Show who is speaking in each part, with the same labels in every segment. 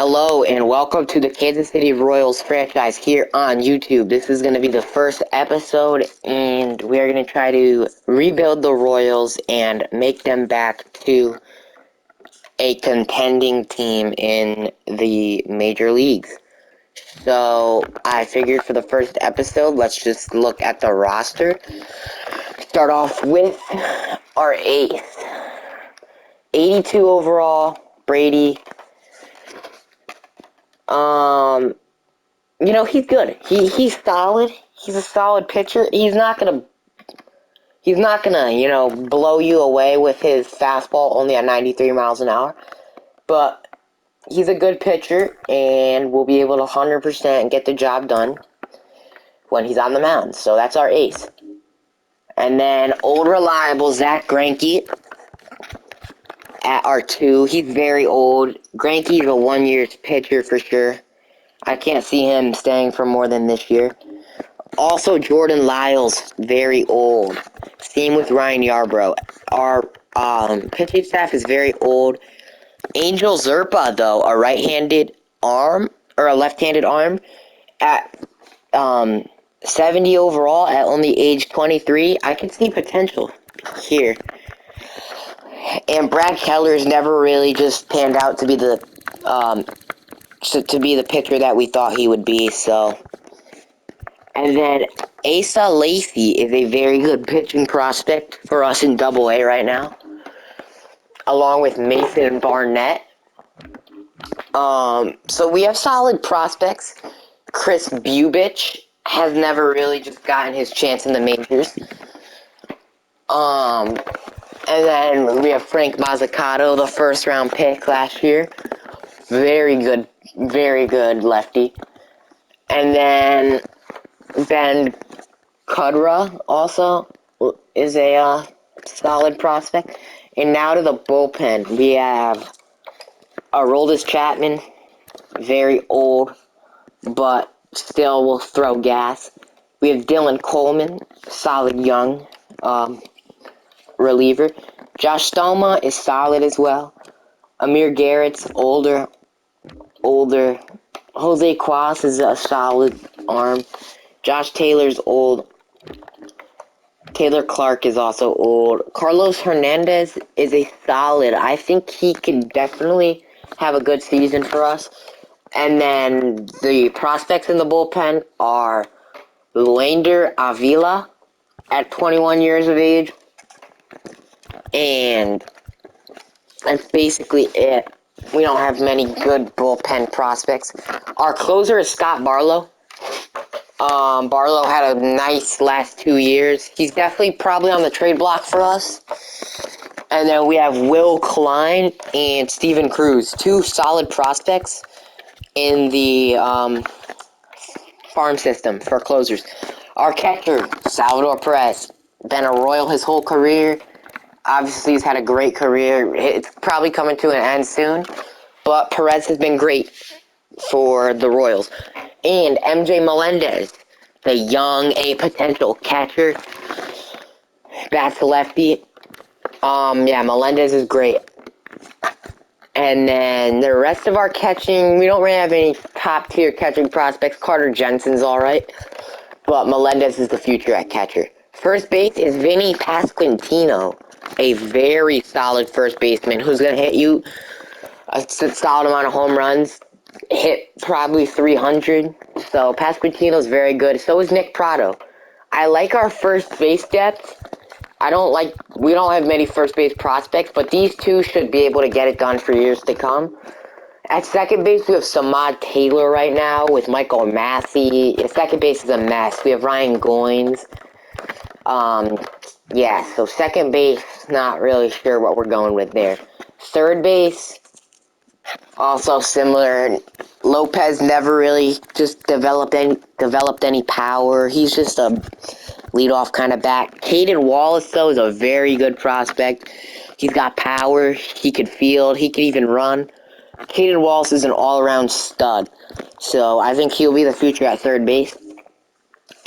Speaker 1: Hello and welcome to the Kansas City Royals franchise here on YouTube. This is going to be the first episode and we are going to try to rebuild the Royals and make them back to a contending team in the major leagues. So I figured for the first episode, let's just look at the roster. Start off with our ace. 82 overall, Brady. He's good. He's solid. He's a solid pitcher. He's not gonna, blow you away with his fastball only at 93 miles an hour. But he's a good pitcher and will be able to 100% get the job done when he's on the mound. So that's our ace. And then old reliable Zack Greinke at our 2. He's very old. Greinke's a 1-year pitcher for sure. I can't see him staying for more than this year. Also, Jordan Lyles, very old. Same with Ryan Yarbrough. Our pitching staff is very old. Angel Zerpa, though, a right-handed arm, or a left-handed arm, at 70 overall at only age 23. I can see potential here. And Brad Keller's never really just panned out to be the pitcher that we thought he would be, so. And then Asa Lacy is a very good pitching prospect for us in Double-A right now, along with Mason Barnett. So we have solid prospects. Chris Bubich has never really just gotten his chance in the majors. And then we have Frank Mazzucato, the first-round pick last year. Very good lefty. And then Ben Kudra also is a solid prospect. And now to the bullpen. We have Aroldis Chapman, very old, but still will throw gas. We have Dylan Coleman, solid young reliever. Josh Stoma is solid as well. Amir Garrett's older. Jose Cuas is a solid arm. Josh Taylor's old. Taylor Clark is also old. Carlos Hernandez is a solid. I think he could definitely have a good season for us. And then the prospects in the bullpen are Lander Avila at 21 years of age. And that's basically it. We don't have many good bullpen prospects. Our closer is Scott Barlow. Barlow had a nice last 2 years. He's definitely probably on the trade block for us. And then we have Will Klein and Steven Cruz, 2 solid prospects in the farm system for closers. Our catcher, Salvador Perez, been a Royal his whole career. Obviously, he's had a great career. It's probably coming to an end soon. But Perez has been great for the Royals. And MJ Melendez, the young, potential catcher. Bats lefty. Melendez is great. And then the rest of our catching, we don't really have any top-tier catching prospects. Carter Jensen's alright. But Melendez is the future at catcher. First base is Vinny Pasquantino, a very solid first baseman who's going to hit you a solid amount of home runs, hit probably 300. So Pasquantino's very good. So is Nick Prado. I like our first base depth. We don't have many first base prospects, but these two should be able to get it done for years to come. At second base, we have Samad Taylor right now with Michael Massey. At second base is a mess. We have Ryan Goins. So second base, not really sure what we're going with there. Third base, also similar. Lopez never really just developed any power. He's just a leadoff kind of bat. Caden Wallace, though, is a very good prospect. He's got power. He could field. He could even run. Caden Wallace is an all-around stud. So I think he'll be the future at third base.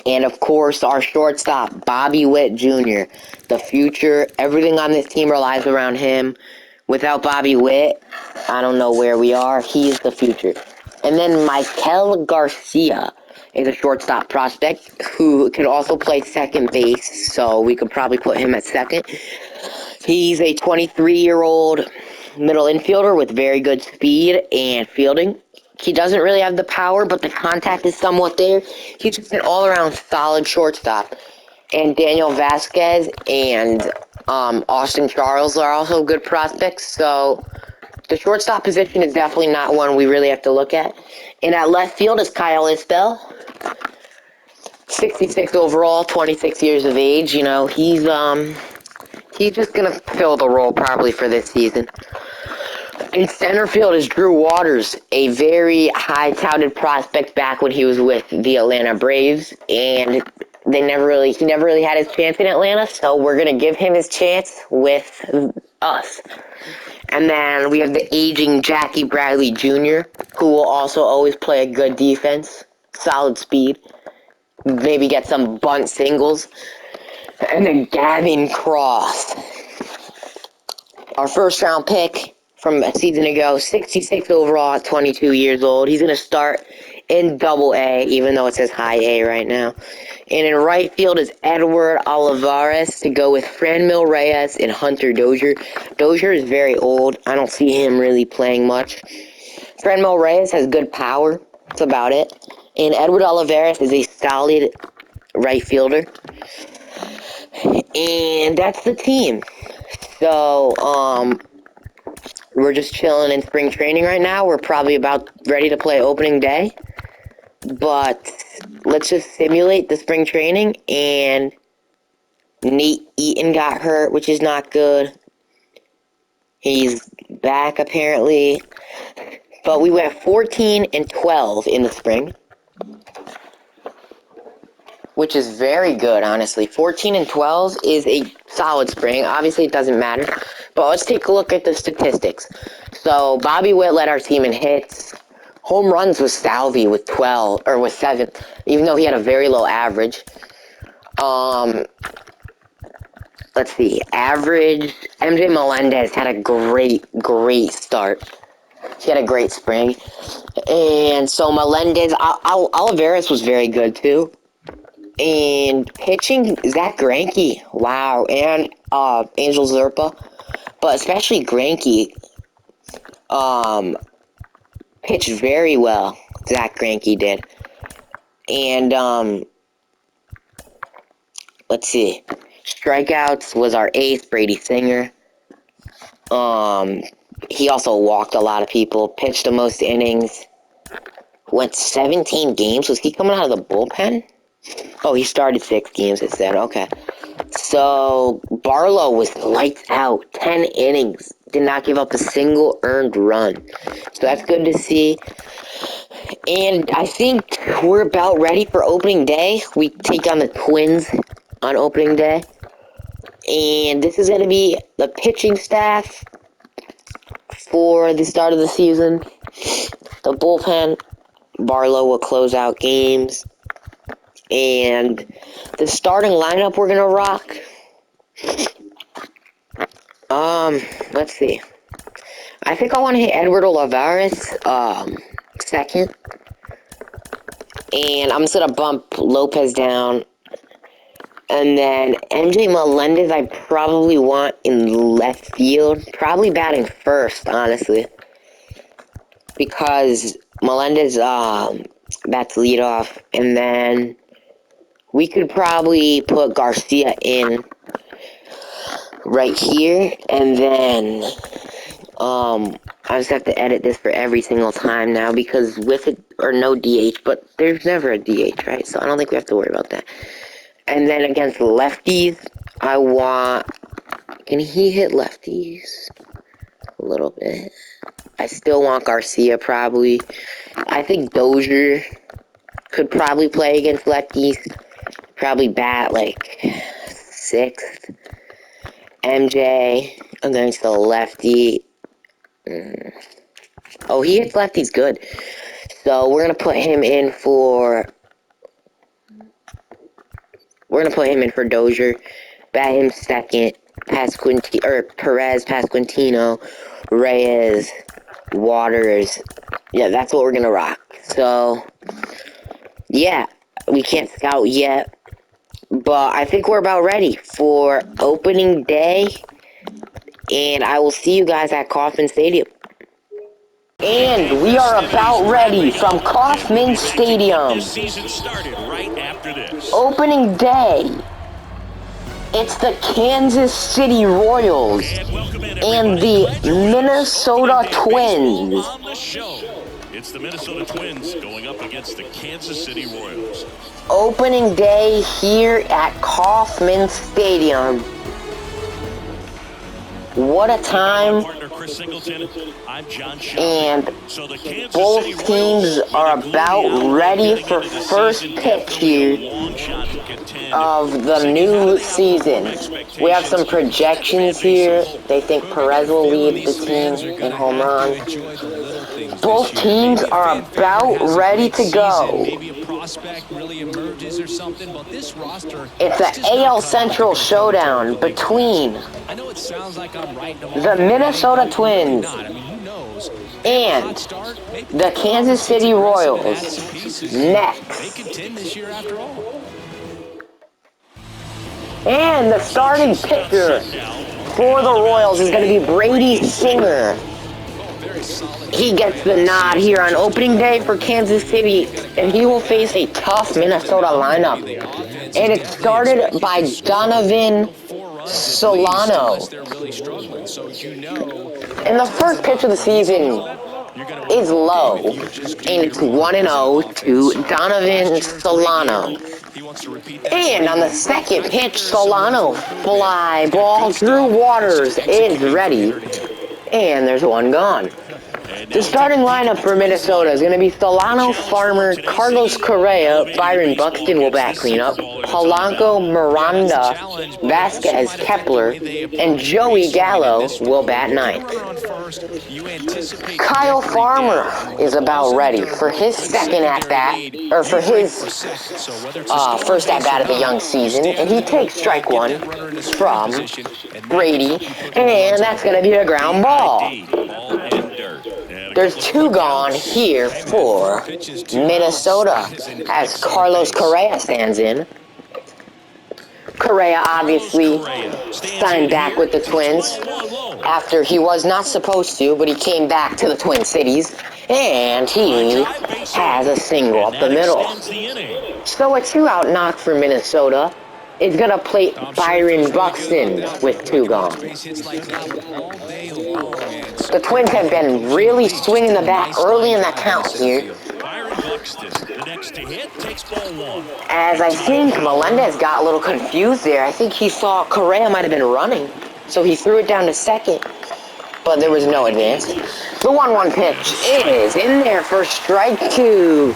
Speaker 1: And, of course, our shortstop, Bobby Witt Jr., the future. Everything on this team relies around him. Without Bobby Witt, I don't know where we are. He's the future. And then Michael Garcia is a shortstop prospect who can also play second base, so we could probably put him at second. He's a 23-year-old middle infielder with very good speed and fielding. He doesn't really have the power, but the contact is somewhat there. He's just an all-around solid shortstop. And Daniel Vasquez and Austin Charles are also good prospects, so the shortstop position is definitely not one we really have to look at. And at left field is Kyle Isbell, 66 overall, 26 years of age. You know, he's just gonna fill the role probably for this season. In center field is Drew Waters, a very high-touted prospect back when he was with the Atlanta Braves, and he never really had his chance in Atlanta, so we're gonna give him his chance with us. And then we have the aging Jackie Bradley Jr., who will also always play a good defense, solid speed, maybe get some bunt singles. And then Gavin Cross, our first-round pick from a season ago, 66 overall, 22 years old. He's going to start in Double-A, even though it says High A right now. And in right field is Edward Olivares to go with Franmil Reyes and Hunter Dozier. Dozier is very old. I don't see him really playing much. Franmil Reyes has good power. That's about it. And Edward Olivares is a solid right fielder. And that's the team. So, we're just chilling in spring training right now. We're probably about ready to play opening day. But let's just simulate the spring training. And Nate Eaton got hurt, which is not good. He's back, apparently. But we went 14-12 in the spring, which is very good, honestly. 14-12 is a solid spring. Obviously, it doesn't matter. But let's take a look at the statistics. So, Bobby Witt led our team in hits. Home runs was Salvi with 12, or with 7, even though he had a very low average. Let's see. Average, MJ Melendez had a great start. He had a great spring. And so Melendez, Olivares was very good too. And pitching, Zach Greinke, wow, and Angel Zerpa, but especially Greinke, pitched very well. Zach Greinke did, and let's see, strikeouts was our ace, Brady Singer. He also walked a lot of people, pitched the most innings, went 17 games. Was he coming out of the bullpen? Oh, he started 6 games, it said. Okay. So, Barlow was lights out. 10 innings. Did not give up a single earned run. So, that's good to see. And I think we're about ready for opening day. We take on the Twins on opening day. And this is going to be the pitching staff for the start of the season. The bullpen. Barlow will close out games. And the starting lineup we're gonna rock. Let's see. I think I want to hit Edward Olivares, second. And I'm just gonna bump Lopez down. And then MJ Melendez I probably want in left field. Probably batting first, honestly. Because Melendez, bats leadoff. And then we could probably put Garcia in right here, and then, I just have to edit this for every single time now, because with it, or no DH, but there's never a DH, right? So I don't think we have to worry about that. And then against lefties, I want, can he hit lefties? A little bit. I still want Garcia, probably. I think Dozier could probably play against lefties. Probably bat, like, 6th. MJ against the lefty. Oh, he hits lefties good. So we're gonna put him in for. We're gonna put him in for Dozier. Bat him second. Perez, Pasquantino, Reyes, Waters. Yeah, that's what we're gonna rock. So, yeah, we can't scout yet, but I think we're about ready for opening day, and I will see you guys at Kauffman Stadium. And we are about ready from Kauffman Stadium. Opening day. It's the Kansas City Royals and the Minnesota Twins.
Speaker 2: It's the Minnesota Twins going up against the Kansas City Royals.
Speaker 1: Opening day here at Kauffman Stadium. What a time. And both teams are about ready for first pitch here of the new season. We have some projections here. They think Perez will lead the team in home runs. Both teams are about ready to go. It's an AL Central showdown between the Minnesota Twins and the Kansas City Royals next. And the starting pitcher for the Royals is going to be Brady Singer. He gets the nod here on opening day for Kansas City, and he will face a tough Minnesota lineup. And it's started by Donovan Solano. And the first pitch of the season is low, and it's 1-0 to Donovan Solano. And on the second pitch, Solano fly ball through Waters is ready, and there's one gone. The starting lineup for Minnesota is going to be Solano, Farmer, Carlos Correa, Byron Buxton will bat cleanup, Polanco, Miranda, Vasquez, Kepler, and Joey Gallo will bat ninth. Kyle Farmer is about ready for his second at-bat, or for his first at-bat of the young season, and he takes strike one from Brady, and that's going to be a ground ball. There's two gone here for Minnesota as Carlos Correa stands in. Correa obviously signed back with the Twins after he was not supposed to, but he came back to the Twin Cities, and he has a single up the middle. So a two-out knock for Minnesota is going to plate Byron Buxton with two gone. The Twins have been really swinging the bat early in the count here, as I think Melendez got a little confused there. I think he saw Correa might have been running, so he threw it down to second, but there was no advance. The 1-1 pitch is in there for strike two.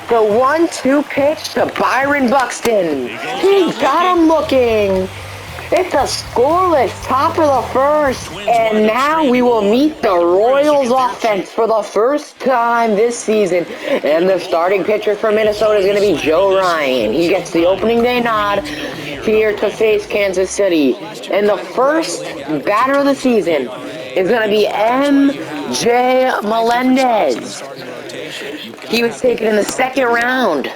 Speaker 1: The 1-2 pitch to Byron Buxton. He got him looking. It's a scoreless top of the first, and now we will meet the Royals offense for the first time this season. And the starting pitcher for Minnesota is going to be Joe Ryan. He gets the opening day nod here to face Kansas City. And the first batter of the season is going to be M.J. Melendez. He was taken in the second round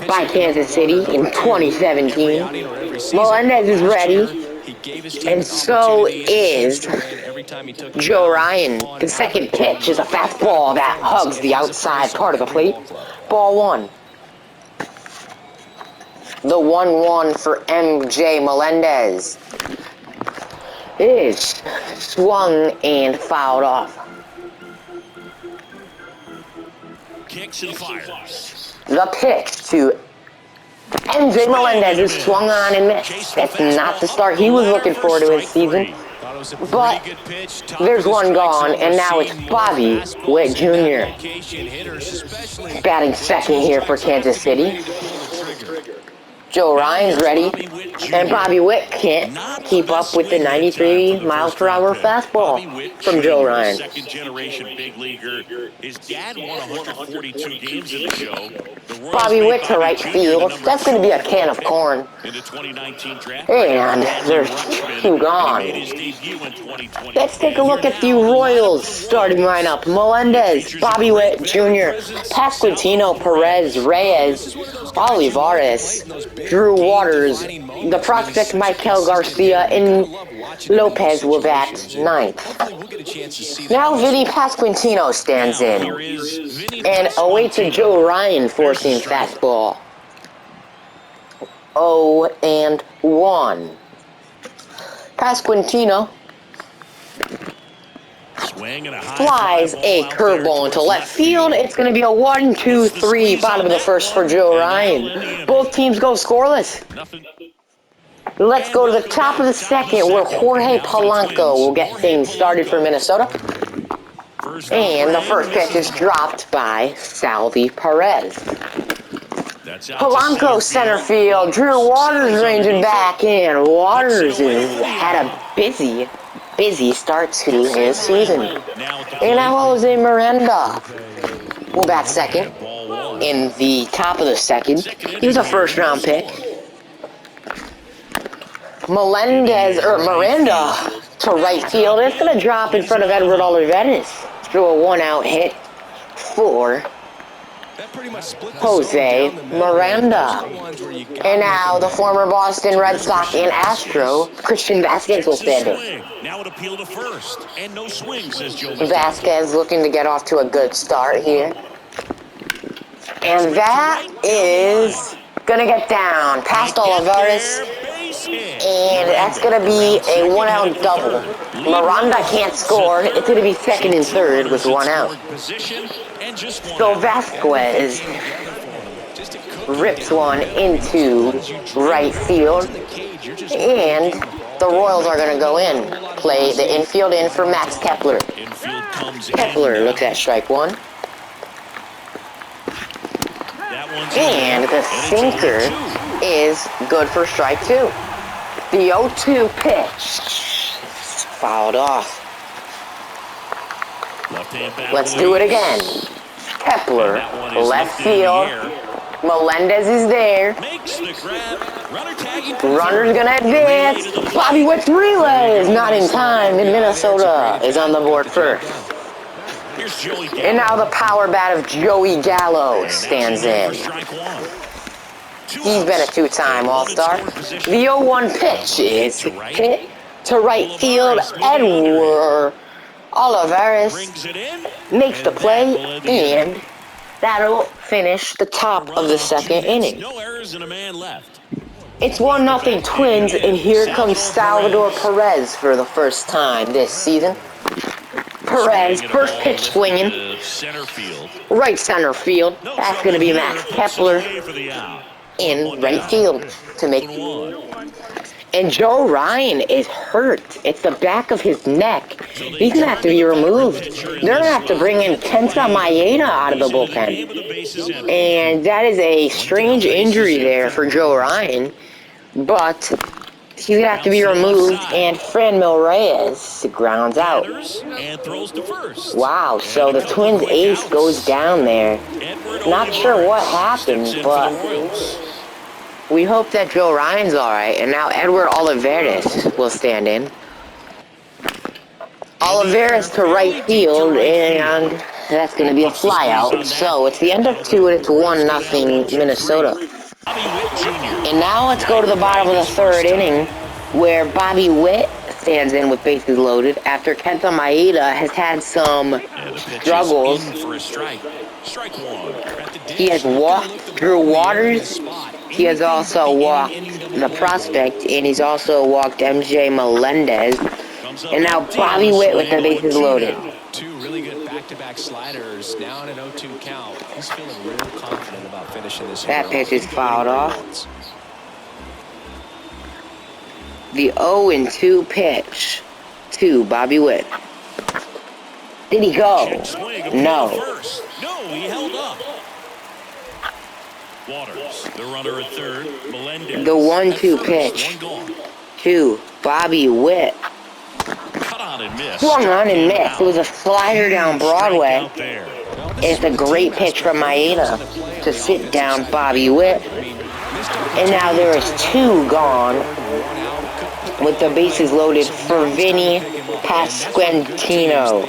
Speaker 1: by Kansas City in 2017. Melendez is ready, and so is Joe Ryan. The second pitch is a fastball that hugs the outside part of the plate. Ball one. The 1-1 for M.J. Melendez is swung and fouled off.
Speaker 2: Kicks and fires.
Speaker 1: The pitch to M.J. Melendez is swung on and missed. That's not the start he was looking for to his season. But there's one gone, and now it's Bobby Witt Jr. batting second here for Kansas City. Joe Ryan's ready, and Bobby Witt can't keep up with the 93 miles per hour fastball from Joe Ryan.
Speaker 2: Second generation big leaguer. His dad won 142 games in the show.
Speaker 1: Bobby Witt to right field. That's going to be a can of corn.
Speaker 2: In the 2019 draft.
Speaker 1: And there's two gone. Let's take a look at the Royals starting lineup. Melendez, Bobby Witt Jr., Pasquantino, Perez, Reyes, Olivares, Drew Waters, the prospect Michael Garcia, and Lopez will bat ninth. Now Vinny Pasquantino stands in and awaits a Joe Ryan four-seam fastball. 0-1. Pasquantino flies a curveball into left field. It's going to be a 1-2-3 bottom of the first for Joe Ryan. Both teams go scoreless. Let's go to the top of the second where Jorge Polanco will get things started for Minnesota. And the first pitch is dropped by Salvi Perez. Polanco center field. Drew Waters ranging back in. Waters has had a busy start to his season. And now Jose Miranda will bat second in the top of the second. He was a first-round pick. Miranda to right field. It's going to drop in front of Edward Olivares. Through a one-out hit for Jose Miranda. And now the former Boston Red Sox and Astro, Christian Vasquez will stand in.
Speaker 2: Now it appeal to first, and no swing, says Joe.
Speaker 1: Vasquez looking to get off to a good start here. And that is gonna get down past Olivares. And that's going to be a one-out double. Miranda can't score. It's going to be second and third with one out. So Vasquez rips one into right field. And the Royals are going to go in. Play the infield in for Max Kepler. Kepler looks at strike one. And the sinker is good for strike two. The 0-2 pitch fouled off. Let's do it again. Kepler, left field. Melendez is there. Runner's gonna advance. Bobby Witt's relay is not in time, and Minnesota is on the board first. And now the power bat of Joey Gallo stands in. He's been a two-time All-Star. The 0-1 pitch is hit to right field. Edward Olivares makes the play, and that'll finish the top of the second inning. It's 1-0 Twins, and here comes Salvador Perez for the first time this season. Perez, first pitch swinging, right center field. That's going to be Max Kepler in right field to make. And Joe Ryan is hurt. It's the back of his neck. He's going to have to be removed. They're going to have to bring in Kenta Maeda out of the bullpen. And that is a strange injury there for Joe Ryan. But he's going to have to be removed. And Franmil Reyes grounds out. Wow, so the Twins ace goes down there. Not sure what happened, but we hope that Joe Ryan's alright. And now Edward Olivares will stand in. Olivares to right field, and that's going to be a flyout. So it's the end of 2, and it's 1-0 Minnesota. And now let's go to the bottom of the third inning, where Bobby Witt stands in with bases loaded after Kenta Maeda has had some struggles. He has walked Drew Waters. He has also walked the prospect, and he's also walked MJ Melendez. And now Bobby Witt with the bases loaded.
Speaker 3: Two really good back-to-back sliders, now in an 0-2 count. He's feeling real confident about finishing this.
Speaker 1: That pitch is fouled off. The 0-2 pitch to Bobby Witt. Did he go? No.
Speaker 2: No, he held up. Waters, the runner at third. Melendez.
Speaker 1: The 1-2
Speaker 2: at first,
Speaker 1: pitch.
Speaker 2: one gone.
Speaker 1: To Bobby Witt.
Speaker 2: Cut on and miss.
Speaker 1: Swung on and
Speaker 2: Strike
Speaker 1: missed. It was a slider down Broadway.
Speaker 2: Strikeout there.
Speaker 1: It's a great pitch from Maeda to sit down Bobby Witt. And now there is 2 gone with the bases loaded for Vinny Pasquantino.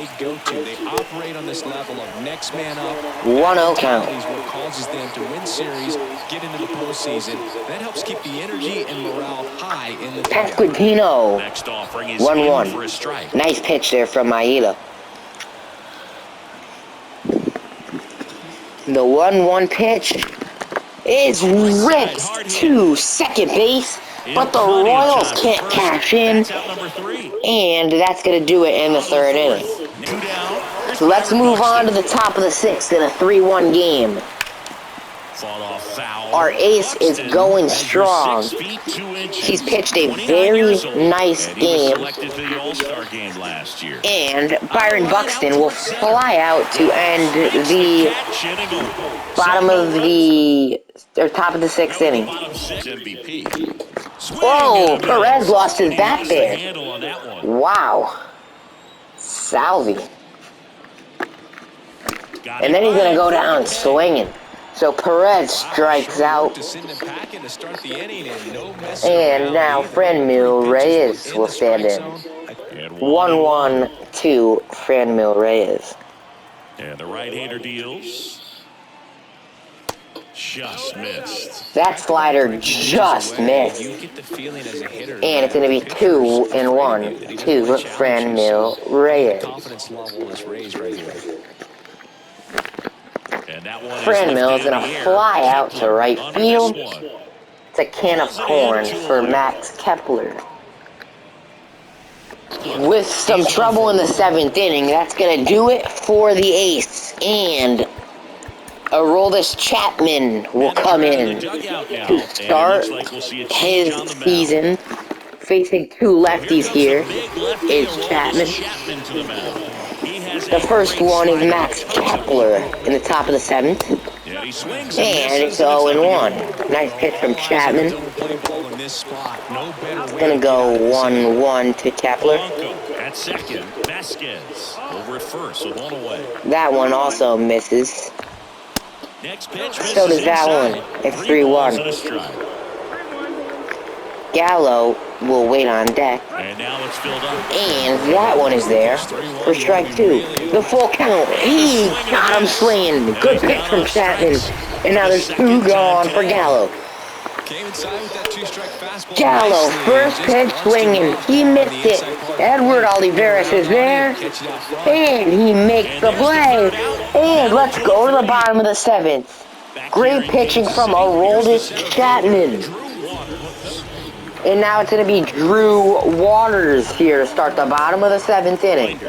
Speaker 1: 1-0 count.
Speaker 3: What causes them to win series, get into the postseason. That helps keep the energy and morale high in the
Speaker 1: Pasquantino.
Speaker 2: Next offering is
Speaker 1: 1-1.
Speaker 2: in for a strike.
Speaker 1: Nice pitch there from Maeda. The 1-1 pitch is ripped to second base, but the Royals can't cash in,
Speaker 2: That's out number 3.
Speaker 1: and that's going to do it in the 3rd inning.
Speaker 2: 2 down.
Speaker 1: So let's move on to the top of the 6th in a 3-1 game.
Speaker 2: Fought off foul.
Speaker 1: Our ace is going strong.
Speaker 2: 6 feet 2 inches.
Speaker 1: He's pitched a
Speaker 2: 29
Speaker 1: very
Speaker 2: years old,
Speaker 1: nice
Speaker 2: and he was
Speaker 1: game.
Speaker 2: selected for the All-Star game last year.
Speaker 1: And Byron Buxton will fly out to end the
Speaker 2: Catch inning over.
Speaker 1: bottom of the, or top of the 6th inning.
Speaker 2: Bottom 6 MVP.
Speaker 1: Whoa, Perez lost his bat there.
Speaker 2: Handle on that one.
Speaker 1: Wow. Salvi.
Speaker 2: Got
Speaker 1: And
Speaker 2: it
Speaker 1: then he's going to go
Speaker 2: right.
Speaker 1: down swinging. So Perez strikes out. And now Franmil Reyes will stand in.
Speaker 2: And
Speaker 1: 1-1 to Franmil Reyes.
Speaker 2: And the right-hander deals. Just missed.
Speaker 1: That slider just missed. And it's going to be 2-1 to Franmil Reyes.
Speaker 3: Confidence level is raised right here.
Speaker 2: And that one
Speaker 1: Franmil is going to fly out to right field. It's a can of corn for Max Kepler. With some trouble in the 7th inning, that's going to do it for the ace. And Aroldis Chapman will come in to start his season. Facing 2 lefties here is Chapman. The first one is Max Kepler in the top of the 7th. And it's 0-1. Nice pitch from Chapman. Gonna go 1-1 to Kepler.
Speaker 2: At second, Vasquez over at first, so 1 away.
Speaker 1: That one also misses.
Speaker 2: Next pitch
Speaker 1: So does that one. It's 3-1. Gallo will wait on deck.
Speaker 2: And now it's filled up.
Speaker 1: And that one is there for strike 2. The full count. He got him swinging. Good pitch from Chapman. And now there's 2 gone for Gallo. Gallo, first pitch swinging. He missed it. Edward Olivares is there. And he makes the play. And let's go to the bottom of the 7th. Great pitching from Aroldis Chapman. And now it's going to be Drew Waters here to start the bottom of the 7th inning.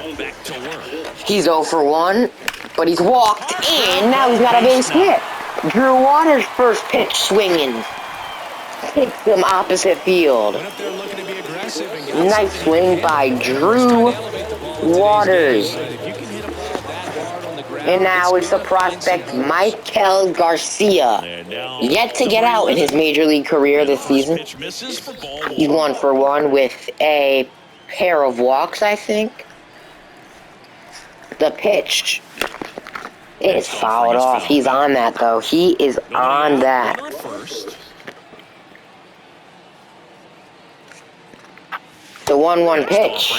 Speaker 1: He's 0 for 1, but he's walked, and now he's got a base hit. Drew Waters' first pitch swinging. Takes him opposite field. Nice swing by Drew Waters. And now it's the prospect Maikel Garcia. Yet to get out in his major league career this season. He's 1 for 1 with a pair of walks, I think. The pitch is fouled off. He's on that, though. He is on that. The 1-1 pitch.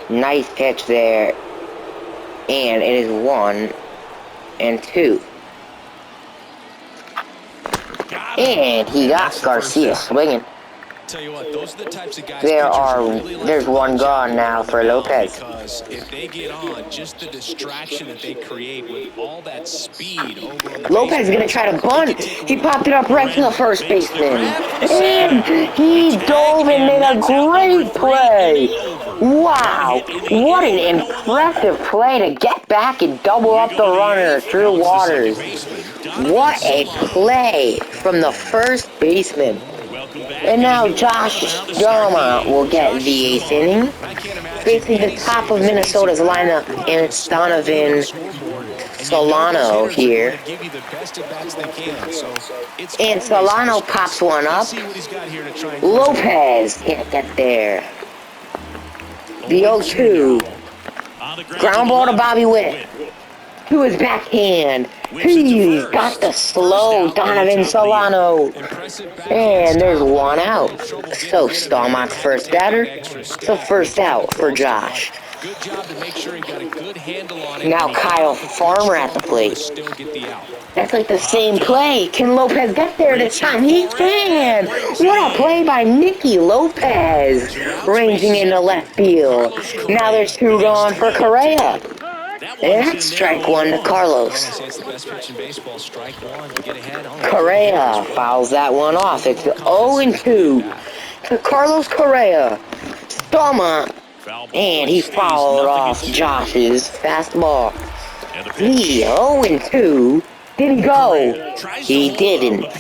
Speaker 1: Nice pitch there. And it is 1 and 2. And he got Garcia swinging.
Speaker 3: Tell you what, those are the types of guys
Speaker 1: There's 1 gone now for Lopez.
Speaker 3: Because if they get on, just the distraction that they create with all that speed over on the
Speaker 1: Lopez is going to try to bunt. He popped it up right to the first baseman. And he dove and made a great play. Wow. What an impressive play to get back and double up the runner, Drew Waters. What a play from the first baseman. And now Josh Doma will get the 8th inning. Facing the top of Minnesota's lineup, and it's Donovan Solano here. And Solano pops one up. Lopez can't get there. The 0-2. Ground ball to Bobby Witt. To his backhand. He's got the slow Donovan Solano. And there's one out. So Stallmont's first batter. So first out for Josh.
Speaker 3: Good job to make sure he got a good handle on it.
Speaker 1: Now Kyle Farmer at the plate. That's like the same play. Can Lopez get there this time? He can! What a play by Nicky Lopez. Ranging into left field. Now there's two gone for Correa. And that's strike one to Carlos. Correa fouls that one off. It's 0-2 to Carlos Correa. Stallmont. And he fouled off Josh's fastball. He 0-2. Did he go? He didn't.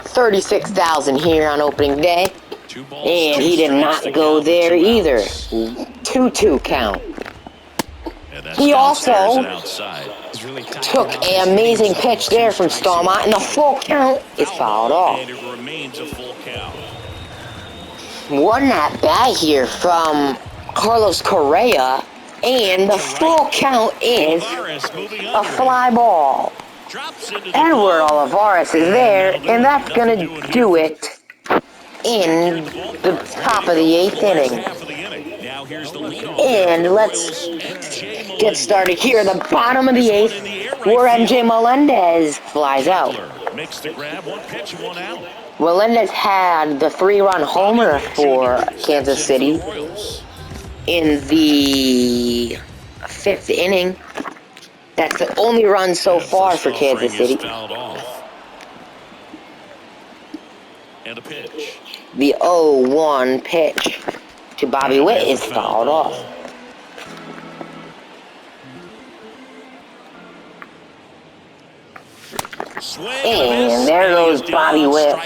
Speaker 1: 36,000 here on opening day. And he did not go there either. 2-2 count. He also took an amazing pitch there from Stallmont, and the full count is fouled off. One at bat here from Carlos Correa, and the full count is a fly ball. Edward Olivares is there, and that's going to do it in the top of the 8th inning. And let's get started here at the bottom of the 8th, where MJ Melendez flies out. Melendez had the 3-run homer for Kansas City in the 5th inning. That's the only run so far for Kansas City. The 0-1 pitch to Bobby Witt is fouled off. And there goes Bobby Witt.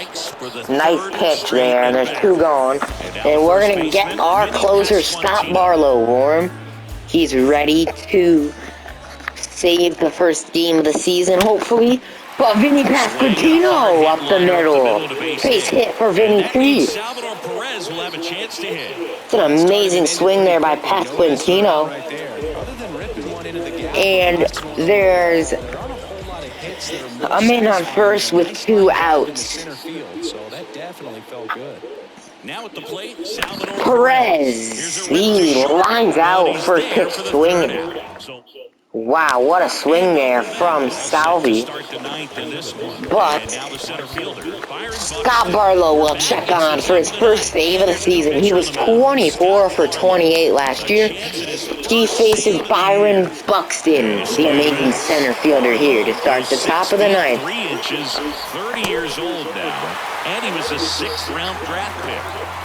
Speaker 1: Nice pitch there, and there's two gone. And we're going to get our closer, Scott Barlow, warm. He's ready to save the first game of the season, hopefully. But Vinny Pasquantino up the middle. Base hit for Vinny P. It's an amazing swing there by Pasquantino. And there's a man on first with 2 outs. Perez, he lines out first pitch swinging. Wow, what a swing there from Salvi. But Scott Barlow will check on for his first save of the season. He was 24 for 28 last year. He faces Byron Buxton, the amazing center fielder here to start the top of the 9th.
Speaker 2: 3 inches, 30 years old now, and he was a 6th-round draft pick.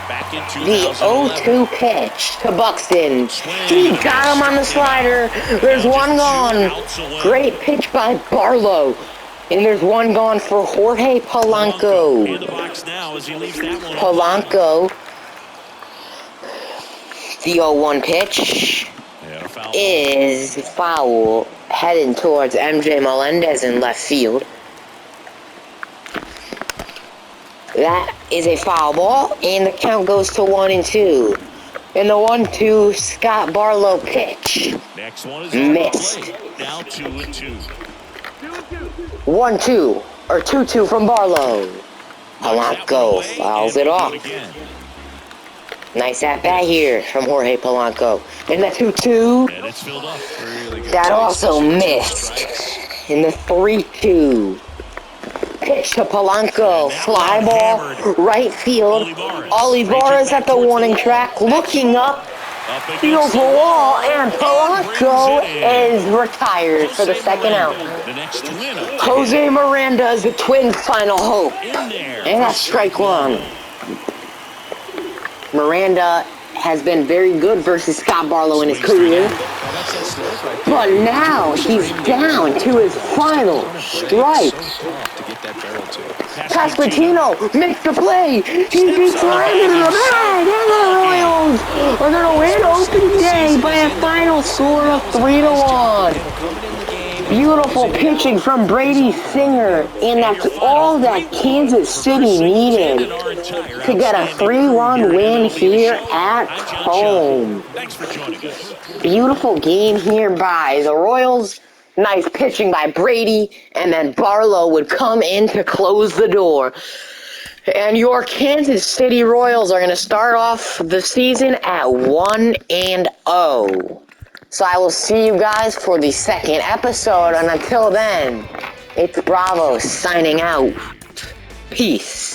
Speaker 2: Back in
Speaker 1: The 0-2 pitch to Buxton. He got him on the slider. There's one gone. Great pitch by Barlow. And there's one gone for Jorge Polanco. Polanco. The 0-1 pitch is foul, heading towards MJ Melendez in left field. That is a foul ball, and the count goes to 1-2. And the 1-2 Scott Barlow pitch missed.
Speaker 2: Now 2-2.
Speaker 1: 1-2 or 2-2 from Barlow. Polanco fouls it off. Nice at bat here from Jorge Polanco. And the 2-2 that also missed. In the 3-2. Pitch to Polanco, fly ball, right field. Olivares at the warning track, looking up, feels the wall, and Polanco is retired for the second out. Jose Miranda is the Twins' final hope. And that's strike one. Miranda has been very good versus Scott Barlow in his career.
Speaker 3: watch that slope right there.
Speaker 1: But now he's down to his final strike.
Speaker 3: So tough to get that barrel to.
Speaker 1: Pasquantino makes the play. He beats right into the bag. And the Royals are going to win opening day by a final score of 3-1. Beautiful pitching from Brady Singer, and that's all that Kansas City needed to get a 3-1 win here at home.
Speaker 2: Thanks for joining us.
Speaker 1: Beautiful game here by the Royals. Nice pitching by Brady, and then Barlow would come in to close the door. And your Kansas City Royals are going to start off the season at 1-0. So I will see you guys for the second episode, and until then, it's Bravo signing out. Peace.